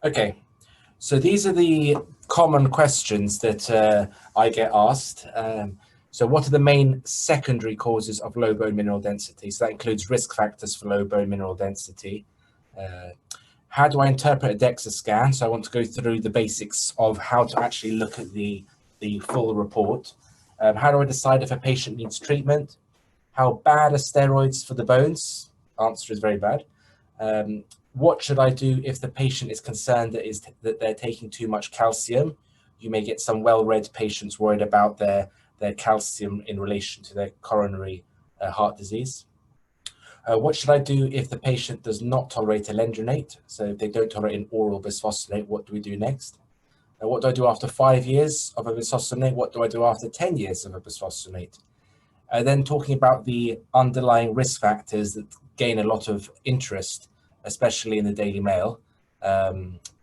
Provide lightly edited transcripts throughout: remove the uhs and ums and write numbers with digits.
Okay, so these are the common questions that I get asked. So what are the main secondary causes of low bone mineral density? So that includes risk factors for low bone mineral density. Uh, how do I interpret a DEXA scan? So I want to go through the basics of how to actually look at the full report. How do I decide if a patient needs treatment? How bad are steroids for the bones? Answer is very bad. What should I do if the patient is concerned that they're taking too much calcium? You may get some well-read patients worried about their calcium in relation to their coronary heart disease. What should I do if the patient does not tolerate alendronate? So if they don't tolerate an oral bisphosphonate, what do we do next? What do I do after 5 years of a bisphosphonate? What do I do after 10 years of a bisphosphonate? Then talking about the underlying risk factors that gain a lot of interest, especially in the Daily Mail,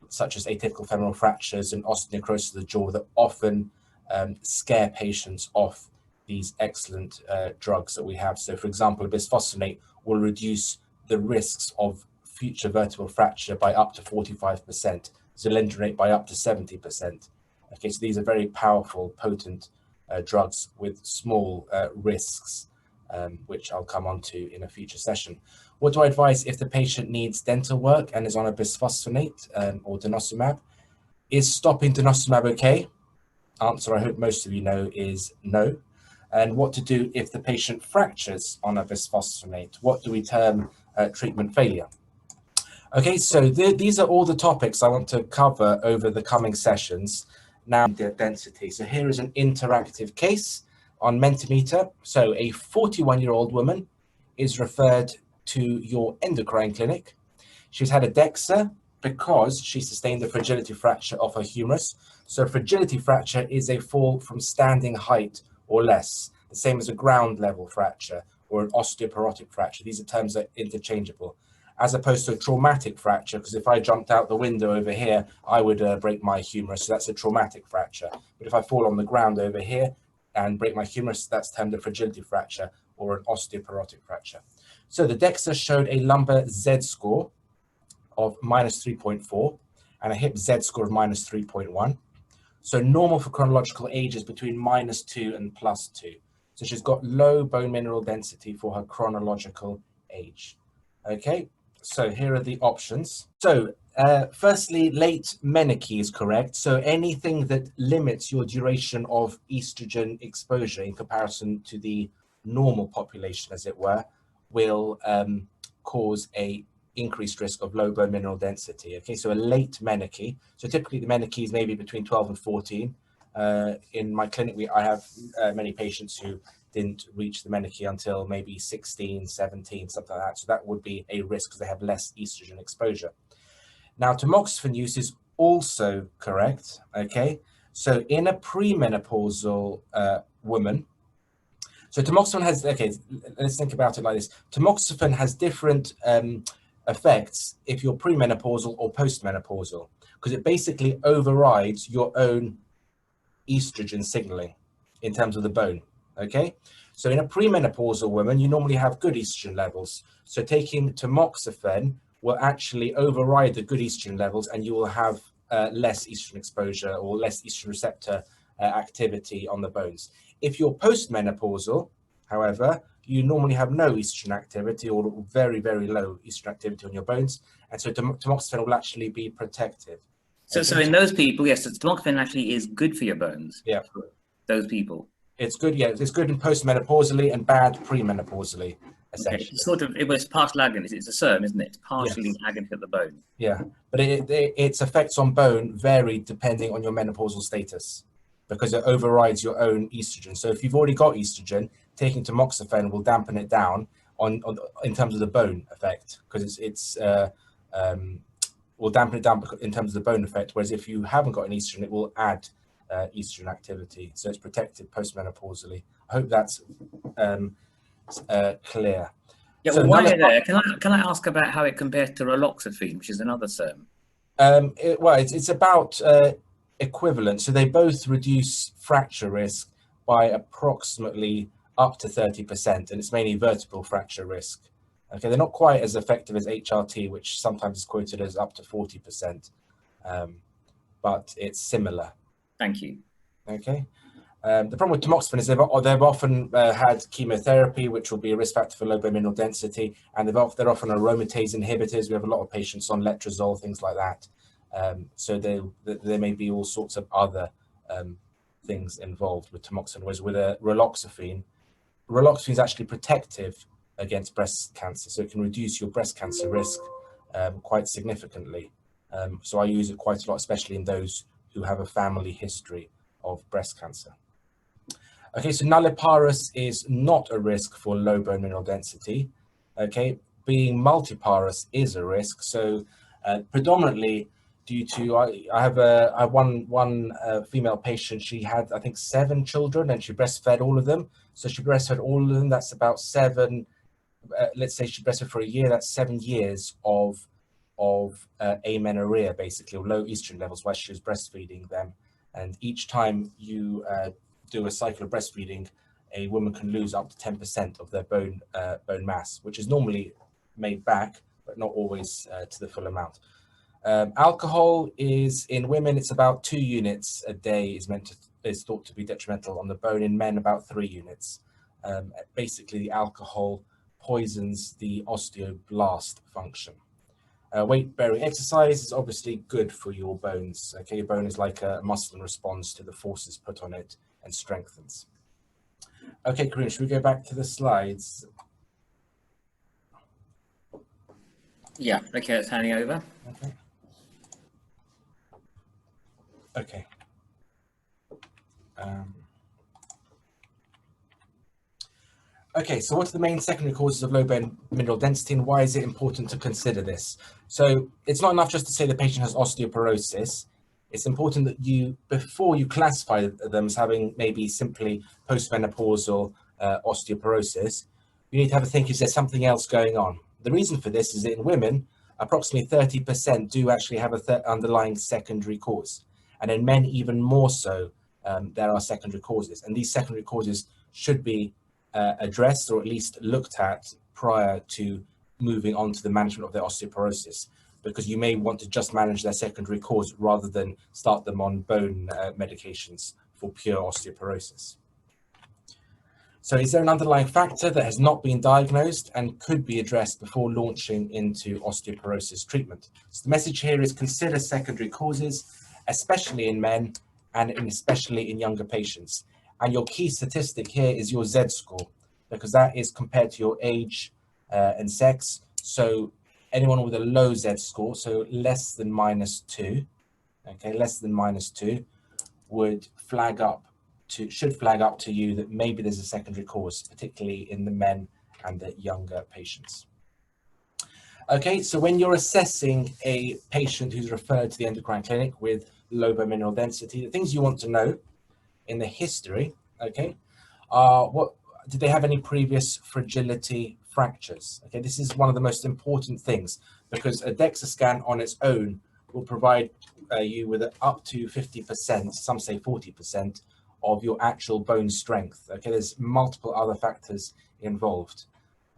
such as atypical femoral fractures and osteonecrosis of the jaw that often scare patients off these excellent drugs that we have. So for example, a bisphosphonate will reduce the risks of future vertebral fracture by up to 45%, alendronate by up to 70%. Okay, so these are very powerful, potent drugs with small risks, which I'll come on to in a future session. What do I advise if the patient needs dental work and is on a bisphosphonate or denosumab? Is stopping denosumab okay? Answer, I hope most of you know, is no. And what to do if the patient fractures on a bisphosphonate? What do we term treatment failure? Okay, so these are all the topics I want to cover over the coming sessions. Now, the density. So here is an interactive case on Mentimeter. So a 41-year-old woman is referred to your endocrine clinic. She's had a DEXA because she sustained a fragility fracture of her humerus. So fragility fracture is a fall from standing height or less, the same as a ground level fracture or an osteoporotic fracture. These are terms that are interchangeable, as opposed to a traumatic fracture, because if I jumped out the window over here, I would break my humerus, so that's a traumatic fracture. But if I fall on the ground over here and break my humerus, that's termed a fragility fracture or an osteoporotic fracture. So the DEXA showed a lumbar Z score of -3.4 and a hip Z score of -3.1. So normal for chronological age is between -2 and +2. So she's got low bone mineral density for her chronological age. Okay, so here are the options. So firstly, late menarche is correct. So anything that limits your duration of estrogen exposure in comparison to the normal population, as it were, will cause a increased risk of low bone mineral density. Okay, so a late menarche. So typically the menarche is maybe between 12 and 14. In my clinic, I have many patients who didn't reach the menarche until maybe 16, 17, something like that. So that would be a risk because they have less estrogen exposure. Now, tamoxifen use is also correct. Okay, so in a premenopausal woman, so tamoxifen has, okay, let's think about it like this. Tamoxifen has different effects if you're premenopausal or postmenopausal, because it basically overrides your own estrogen signaling in terms of the bone. Okay, so in a premenopausal woman, you normally have good estrogen levels. So taking tamoxifen will actually override the good estrogen levels, and you will have less estrogen exposure or less estrogen receptor activity on the bones. If you're postmenopausal, however, you normally have no estrogen activity or very, very low estrogen activity on your bones, and so tamoxifen will actually be protective. So, okay. So in those people, yes, tamoxifen actually is good for your bones. Yeah, for those people. It's good, yeah. It's good in postmenopausally and bad premenopausally, essentially. Okay. It's sort of, it was partial agonist. It's a SERM, isn't it? It's partially agonist at the bone. Yeah, but its effects on bone vary depending on your menopausal status, because it overrides your own estrogen. So if you've already got estrogen, taking tamoxifen will dampen it down in terms of the bone effect, because will dampen it down in terms of the bone effect. Whereas if you haven't got an estrogen, it will add estrogen activity. So it's protected postmenopausally. I hope that's clear. Yeah, well, while you're there, can I ask about how it compares to raloxifene, which is another SERM? Well, it's about equivalent. So they both reduce fracture risk by approximately up to 30%, and it's mainly vertebral fracture risk. Okay, they're not quite as effective as HRT, which sometimes is quoted as up to 40%. but it's similar. Thank you. Okay. The problem with tamoxifen is they've often had chemotherapy, which will be a risk factor for low bone mineral density, and they're often aromatase inhibitors. We have a lot of patients on letrozole, things like that. So there may be all sorts of other things involved with tamoxifen, whereas with a raloxifene is actually protective against breast cancer, so it can reduce your breast cancer risk quite significantly. So I use it quite a lot, especially in those who have a family history of breast cancer. Okay, so nulliparous is not a risk for low bone mineral density. Okay, being multiparous is a risk. So predominantly due to, I have one female patient. She had, I think, 7 children, and she breastfed all of them. So she breastfed all of them. That's about 7. Let's say she breastfed for a year. That's 7 years of amenorrhea, basically, or low estrogen levels, while she was breastfeeding them. And each time you do a cycle of breastfeeding, a woman can lose up to 10% of their bone mass, which is normally made back, but not always to the full amount. Alcohol is, in women, it's about 2 units a day is thought to be detrimental on the bone. In men, about 3 units. Basically, the alcohol poisons the osteoblast function. Weight-bearing exercise is obviously good for your bones. Okay, your bone is like a muscle and responds to the forces put on it and strengthens. Okay, Karina, should we go back to the slides? Yeah, okay, it's handing over. Okay. Okay. Okay, so what are the main secondary causes of low bone mineral density, and why is it important to consider this? So it's not enough just to say the patient has osteoporosis. It's important that you, before you classify them as having maybe simply postmenopausal osteoporosis, you need to have a think, is there something else going on? The reason for this is that in women, approximately 30% do actually have an underlying secondary cause. And in men, even more so, there are secondary causes. And these secondary causes should be addressed, or at least looked at, prior to moving on to the management of their osteoporosis, because you may want to just manage their secondary cause rather than start them on bone medications for pure osteoporosis. So is there an underlying factor that has not been diagnosed and could be addressed before launching into osteoporosis treatment? So the message here is consider secondary causes, especially in men and especially in younger patients. And your key statistic here is your Z score, because that is compared to your age and sex. So anyone with a low Z score, so less than -2, okay, less than -2, would should flag up to you that maybe there's a secondary cause, particularly in the men and the younger patients. Okay, so when you're assessing a patient who's referred to the endocrine clinic with low bone mineral density, the things you want to know in the history, okay, what did they have any previous fragility fractures? Okay, this is one of the most important things, because a DEXA scan on its own will provide you with up to 50%, some say 40%, of your actual bone strength. Okay, there's multiple other factors involved,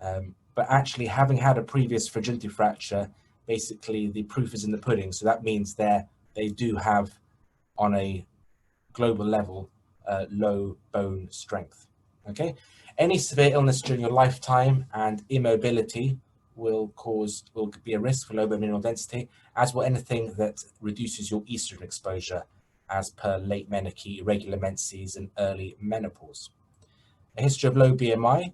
but actually having had a previous fragility fracture, basically the proof is in the pudding. So that means they do have, on a global level, low bone strength. Okay, any severe illness during your lifetime and immobility will be a risk for low bone mineral density, as will anything that reduces your estrogen exposure, as per late menarche, irregular menses, and early menopause. A history of low BMI.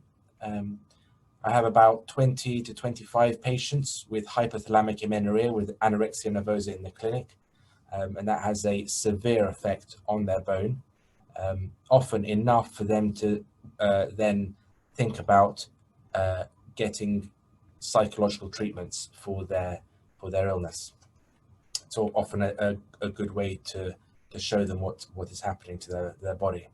I have about 20 to 25 patients with hypothalamic amenorrhea with anorexia nervosa in the clinic, and that has a severe effect on their bone, often enough for them to then think about getting psychological treatments for their illness. It's often a good way to show them what is happening to their body.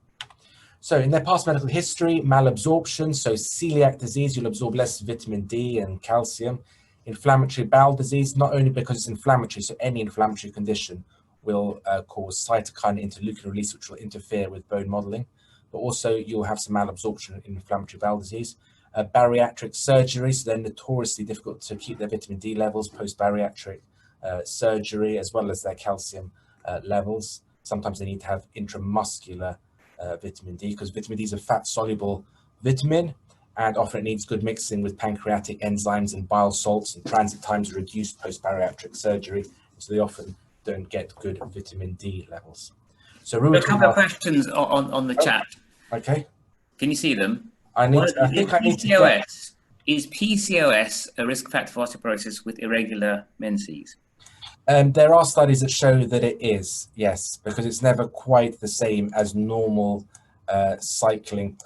So in their past medical history, malabsorption, so celiac disease, you'll absorb less vitamin D and calcium. Inflammatory bowel disease, not only because it's inflammatory, so any inflammatory condition will cause cytokine interleukin release, which will interfere with bone modeling, but also you'll have some malabsorption in inflammatory bowel disease. Bariatric surgery, so they're notoriously difficult to keep their vitamin D levels post-bariatric surgery, as well as their calcium levels. Sometimes they need to have intramuscular vitamin D, because vitamin D is a fat-soluble vitamin, and often it needs good mixing with pancreatic enzymes and bile salts, and transit times are reduced post-bariatric surgery, so they often don't get good vitamin D levels. So a couple of questions on the chat. Okay. Can you see them? Is PCOS a risk factor for osteoporosis with irregular menses? There are studies that show that it is, yes, because it's never quite the same as normal cycling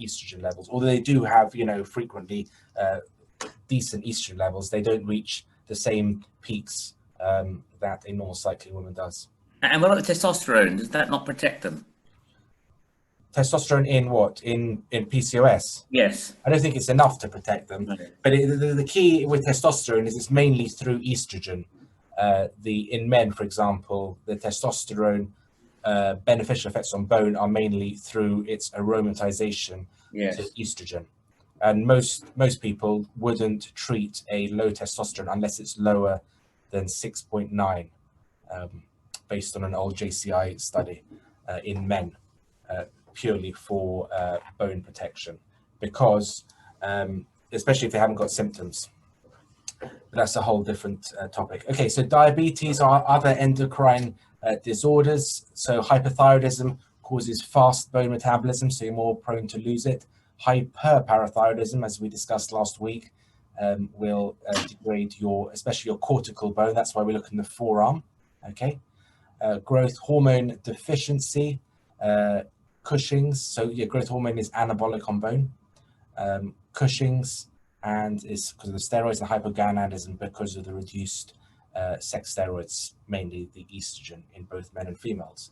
estrogen levels. Although they do have, frequently decent estrogen levels, they don't reach the same peaks that a normal cycling woman does. And what about the testosterone? Does that not protect them? Testosterone in what? In PCOS? Yes. I don't think it's enough to protect them. Okay. But the key with testosterone is it's mainly through estrogen. In men, for example, the testosterone beneficial effects on bone are mainly through its aromatization to estrogen. And most people wouldn't treat a low testosterone unless it's lower than 6.9, based on an old JCI study in men, purely for bone protection, because especially if they haven't got symptoms. But that's a whole different topic. Okay, so diabetes are other endocrine disorders. So hypothyroidism causes fast bone metabolism, so you're more prone to lose it. Hyperparathyroidism, as we discussed last week, will degrade especially your cortical bone. That's why we look in the forearm. Okay, growth hormone deficiency, Cushing's. So your growth hormone is anabolic on bone. Cushing's, and is because of the steroids, and hypogonadism because of the reduced sex steroids, mainly the estrogen in both men and females.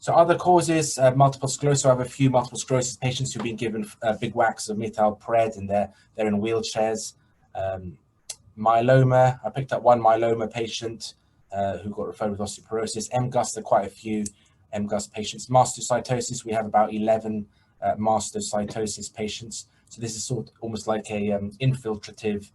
So other causes, multiple sclerosis. I have a few multiple sclerosis patients who've been given big whacks of methylpred, and they're in wheelchairs. Myeloma, I picked up one myeloma patient who got referred with osteoporosis. MGUS, there are quite a few MGUS patients. Mastocytosis, we have about 11 mastocytosis patients. So this is almost like a infiltrative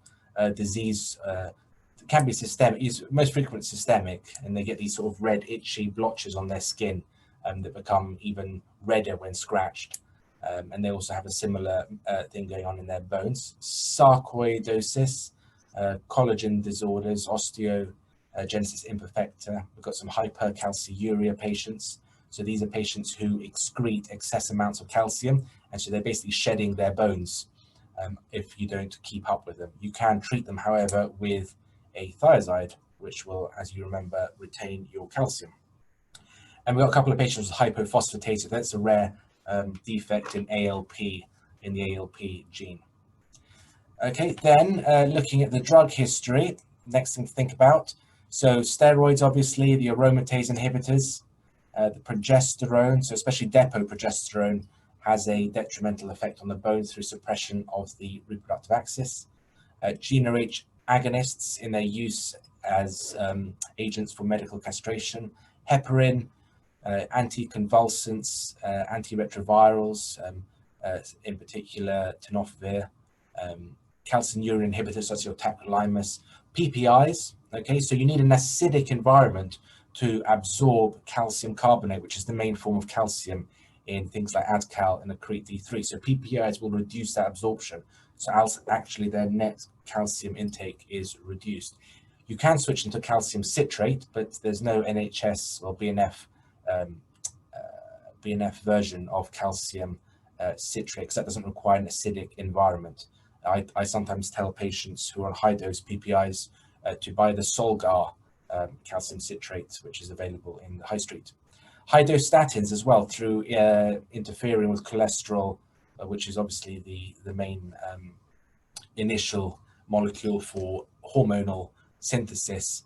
disease. It can be systemic, is most frequent systemic, and they get these sort of red itchy blotches on their skin that become even redder when scratched. And they also have a similar thing going on in their bones. Sarcoidosis, collagen disorders, osteogenesis imperfecta. We've got some hypercalciuria patients. So these are patients who excrete excess amounts of calcium, and so they're basically shedding their bones if you don't keep up with them. You can treat them, however, with a thiazide, which will, as you remember, retain your calcium. And we've got a couple of patients with hypophosphatasia. That's a rare defect in ALP, in the ALP gene. Okay, then looking at the drug history, next thing to think about. So steroids, obviously, the aromatase inhibitors, the progesterone, so especially depoprogesterone, has a detrimental effect on the bone through suppression of the reproductive axis. GnRH agonists in their use as agents for medical castration. Heparin, anticonvulsants, antiretrovirals, in particular tenofovir, calcineurin inhibitors such as tacrolimus, PPIs. Okay, so you need an acidic environment to absorb calcium carbonate, which is the main form of calcium in things like Adcal and Accrete D3. So PPIs will reduce that absorption. So actually their net calcium intake is reduced. You can switch into calcium citrate, but there's no NHS or BNF version of calcium citrate, because that doesn't require an acidic environment. I sometimes tell patients who are on high dose PPIs to buy the Solgar calcium citrate, which is available in the high street. High dose statins as well, through interfering with cholesterol, which is obviously the main initial molecule for hormonal synthesis,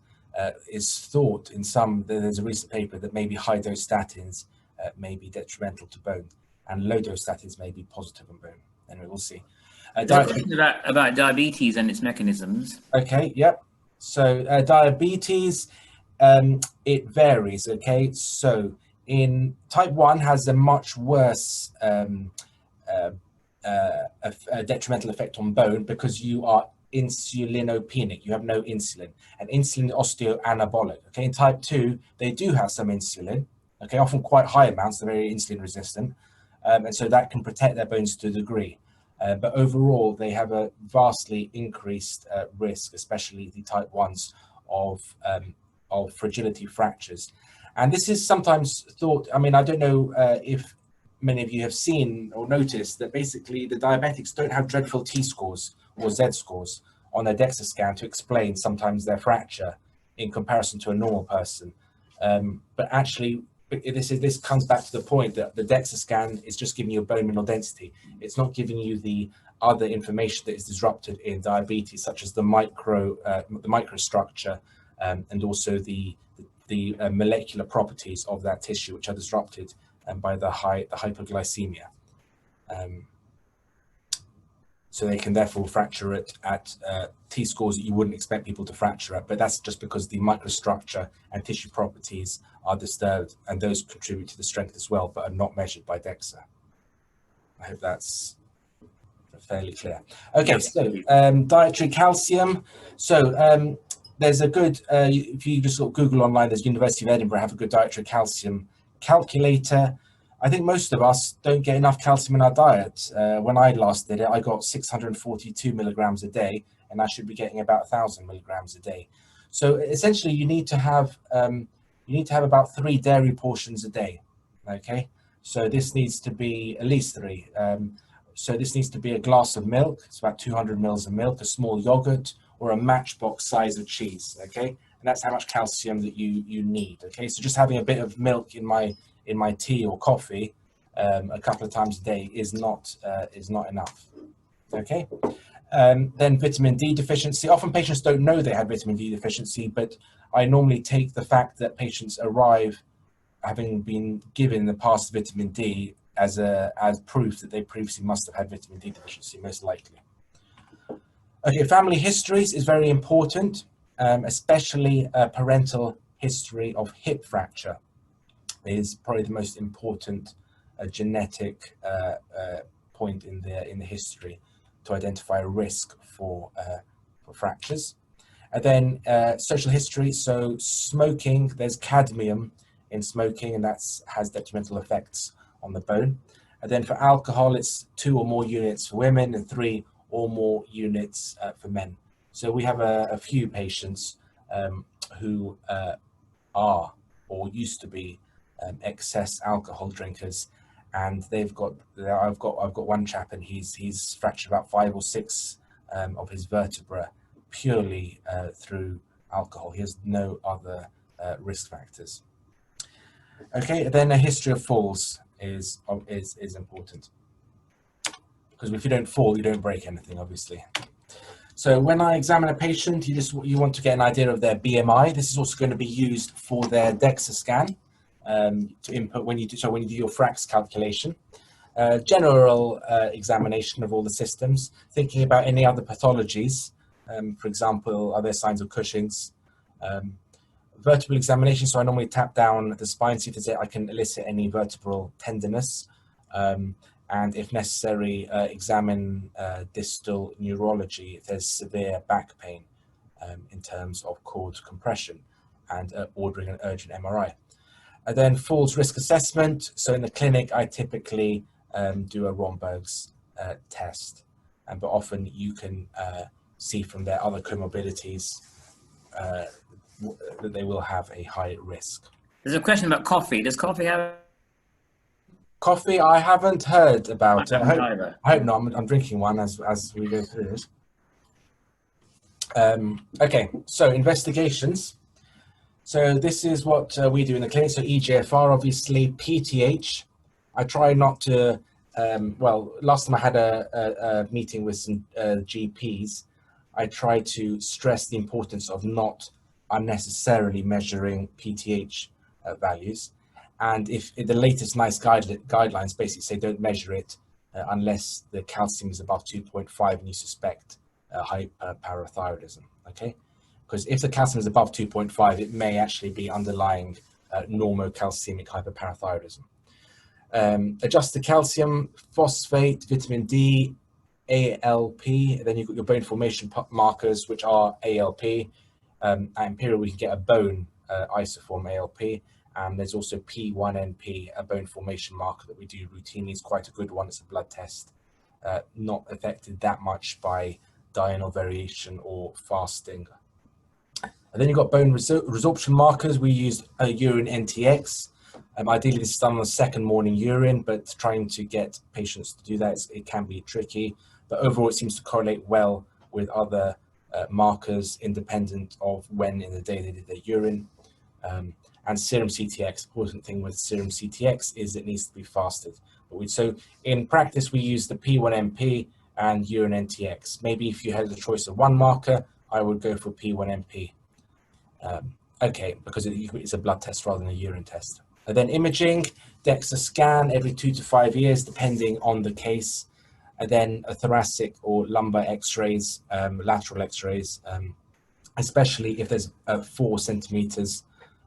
is thought in some, there's a recent paper that maybe high dose statins may be detrimental to bone, and low dose statins may be positive on bone. Anyway, we'll see. There's a question about diabetes and its mechanisms. Okay, yep. So diabetes, it varies, okay? So in type 1 has a much worse a detrimental effect on bone, because you are insulinopenic. You have no insulin. And insulin is osteoanabolic. Okay, in type 2, they do have some insulin. Okay, often quite high amounts. They're very insulin resistant, and so that can protect their bones to a degree. But overall, they have a vastly increased risk, especially the type 1s, of fragility fractures. And this is sometimes thought, I mean, I don't know if many of you have seen or noticed that basically the diabetics don't have dreadful T-scores or Z-scores on their DEXA scan to explain sometimes their fracture in comparison to a normal person. But actually, this comes back to the point that the DEXA scan is just giving you a bone mineral density. It's not giving you the other information that is disrupted in diabetes, such as the microstructure and also the molecular properties of that tissue, which are disrupted by the hypoglycemia. So they can therefore fracture it at T-scores that you wouldn't expect people to fracture at, but that's just because the microstructure and tissue properties are disturbed, and those contribute to the strength as well, but are not measured by DEXA. I hope that's fairly clear. Okay, so dietary calcium. So there's a good, if you just sort of Google online, there's University of Edinburgh have a good dietary calcium calculator. I think most of us don't get enough calcium in our diet. When I last did it, I got 642 milligrams a day, and I should be getting about 1,000 milligrams a day. So essentially, you need to have about 3 dairy portions a day. Okay, so this needs to be at least 3. So this needs to be a glass of milk. It's about 200 mils of milk, a small yogurt, or a matchbox size of cheese. Okay, and that's how much calcium that you need. Okay, so just having a bit of milk in my tea or coffee a couple of times a day is not enough. Okay, then vitamin D deficiency. Often patients don't know they have vitamin D deficiency, but I normally take the fact that patients arrive having been given in the past vitamin D as proof that they previously must have had vitamin D deficiency, most likely. Okay, family histories is very important, especially a parental history of hip fracture is probably the most important genetic point in the history to identify a risk for fractures. And then social history, so smoking, there's cadmium in smoking, and that has detrimental effects on the bone. And then for alcohol, it's 2 or more units for women and 3 or more units for men. So we have a few patients who are or used to be excess alcohol drinkers, and I've got one chap, and he's fractured about 5 or 6 of his vertebra purely through alcohol. He has no other risk factors. Okay, then a history of falls is important, because if you don't fall, you don't break anything, obviously. So when I examine a patient, you want to get an idea of their BMI. This is also going to be used for their DEXA scan to input when you do your FRAX calculation. General examination of all the systems, thinking about any other pathologies. For example, are there signs of Cushing's? Vertebral examination, so I normally tap down the spine, see if I can elicit any vertebral tenderness, and if necessary, examine distal neurology if there's severe back pain in terms of cord compression, and ordering an urgent MRI. And then falls risk assessment, so in the clinic I typically do a Romberg's test, but often you can see from their other comorbidities that they will have a high risk. There's a question about coffee. Does coffee have... Coffee, I haven't heard about it. I hope not. I'm drinking one as we go through it. Okay, so investigations. So this is what we do in the clinic. So EGFR, obviously, PTH. I try not to, well, last time I had a meeting with some GPs, I try to stress the importance of not unnecessarily measuring PTH values. And if the latest NICE guidelines basically say don't measure it unless the calcium is above 2.5 and you suspect hyperparathyroidism, okay? Because if the calcium is above 2.5, it may actually be underlying normocalcemic hyperparathyroidism. Adjusted calcium, phosphate, vitamin D, ALP, then you've got your bone formation markers, which are ALP. At Imperial, we can get a bone isoform ALP, and there's also P1NP, a bone formation marker that we do routinely. It's quite a good one. It's a blood test, not affected that much by diurnal variation or fasting. And then you've got bone resorption markers. We use a urine NTX. Ideally, this is done on the second morning urine, but trying to get patients to do that, it can be tricky. But overall, it seems to correlate well with other markers independent of when in the day they did their urine. And serum CTX, important thing with serum CTX is it needs to be fasted. So in practice, we use the P1NP and urine NTX. Maybe if you had the choice of one marker, I would go for P1NP. Okay, because it's a blood test rather than a urine test. And then imaging, DEXA scan every 2 to 5 years, depending on the case. And then a thoracic or lumbar x-rays, lateral x-rays, especially if there's 4 centimeters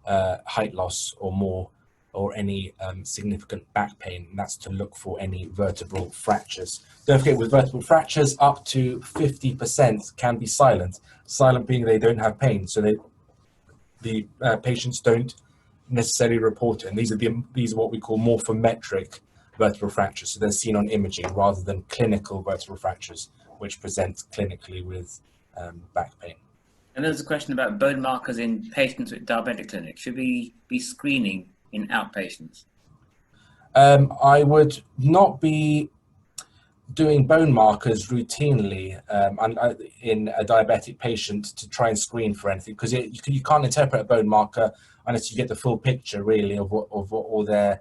height loss or more, or any significant back pain. And that's to look for any vertebral fractures. Don't forget, with vertebral fractures, up to 50% can be silent. Silent being they don't have pain, so the patients don't necessarily report it. And these are what we call morphometric vertebral fractures. So they're seen on imaging rather than clinical vertebral fractures, which present clinically with back pain. And there's a question about bone markers in patients with diabetic clinic. Should we be screening in outpatients? I would not be doing bone markers routinely in a diabetic patient to try and screen for anything, because you can't interpret a bone marker unless you get the full picture really of what all their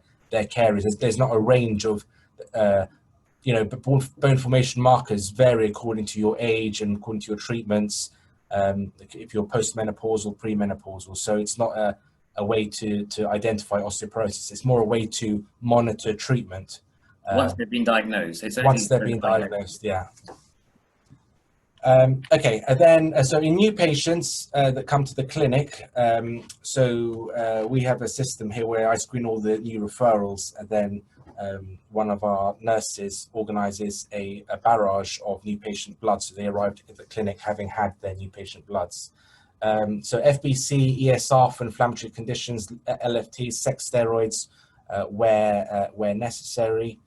care is. There's not a range of bone formation markers vary according to your age and according to your treatments, if you're postmenopausal, premenopausal. So it's not a way to identify osteoporosis. It's more a way to monitor treatment. Once they've been diagnosed. Once they've been diagnosed, yeah. Okay, and then so in new patients that come to the clinic, we have a system here where I screen all the new referrals, and then one of our nurses organizes a barrage of new patient blood, so they arrived at the clinic having had their new patient bloods. So FBC, ESR for inflammatory conditions, LFT, sex steroids where necessary.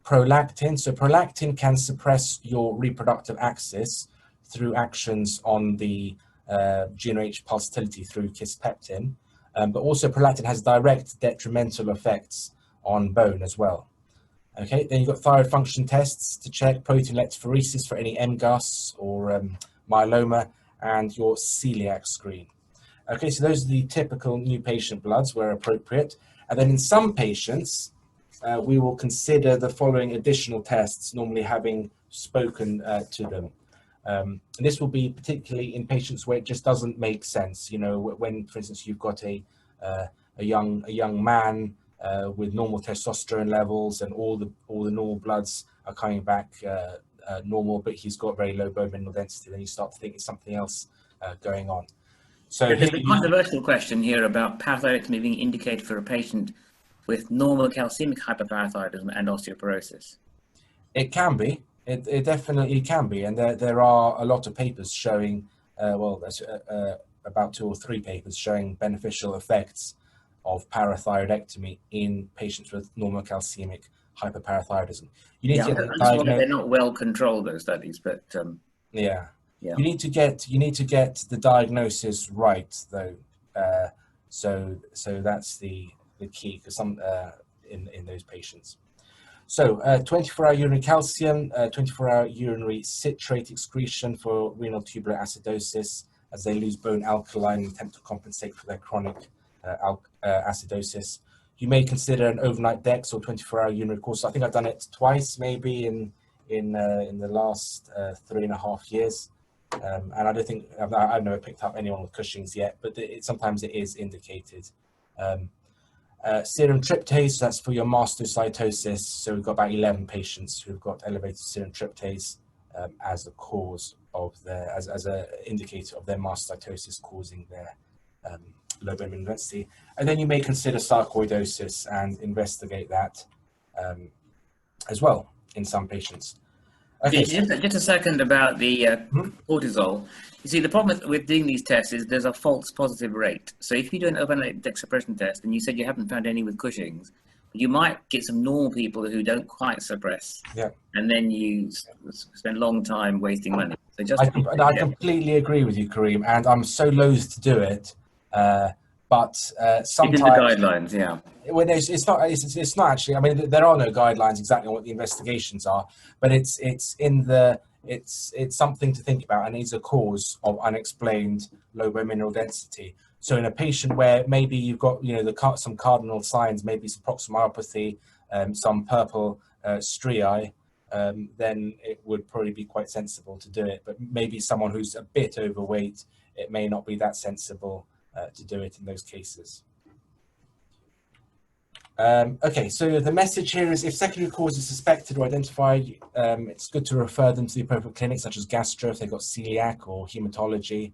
Prolactin. So prolactin can suppress your reproductive axis through actions on the GnRH pulsatility through kisspeptin, but also prolactin has direct detrimental effects on bone as well. Okay, then you've got thyroid function tests to check protein electrophoresis for any MGUS or myeloma, and your celiac screen. Okay, so those are the typical new patient bloods where appropriate. And then in some patients, we will consider the following additional tests, normally having spoken to them. And this will be particularly in patients where it just doesn't make sense. You know, when, for instance, you've got a young man with normal testosterone levels and all the normal bloods are coming back normal, but he's got very low bone mineral density, then you start to think it's something else going on. So there's a controversial question here about parathyroidectomy being indicated for a patient with normal calcemic hyperparathyroidism and osteoporosis. It can be. It definitely can be, and there are a lot of papers showing, about 2 or 3 papers showing beneficial effects of parathyroidectomy in patients with normal calcemic hyperparathyroidism. You need to get they're not well controlled, those studies, but yeah. You need to get the diagnosis right, though. So that's the key for some in those patients. So 24-hour urinary calcium, 24-hour urinary citrate excretion for renal tubular acidosis, as they lose bone alkaline and attempt to compensate for their chronic acidosis. You may consider an overnight DEX or 24-hour urinary course. I think I've done it twice, maybe in the last 3.5 years. And I don't think I've never picked up anyone with Cushing's yet, but sometimes it is indicated. Serum tryptase, that's for your mastocytosis. So we've got about 11 patients who've got elevated serum tryptase as a cause of as an indicator of their mastocytosis causing their low bone mineral density. And then you may consider sarcoidosis and investigate that as well in some patients. Okay. Just a second about the cortisol. You see, the problem with doing these tests is there's a false positive rate. So if you do an overnight expression test, and you said you haven't found any with Cushing's, you might get some normal people who don't quite suppress, Yeah. and then you spend a long time wasting money. So just I completely agree with you, Kareem, and I'm so loath to do it. But sometimes the guidelines, yeah. When it's not actually. I mean, there are no guidelines exactly on what the investigations are, but it's something to think about, and is a cause of unexplained low bone mineral density. So in a patient where maybe you've got some cardinal signs, maybe some proximopathy, some purple striae, then it would probably be quite sensible to do it. But maybe someone who's a bit overweight, it may not be that sensible to do it in those cases. Okay, so the message here is if secondary cause is suspected or identified, it's good to refer them to the appropriate clinic, such as gastro if they've got celiac or hematology,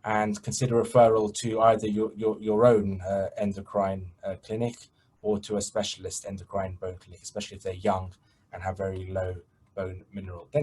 and consider referral to either your own endocrine clinic or to a specialist endocrine bone clinic, especially if they're young and have very low bone mineral density.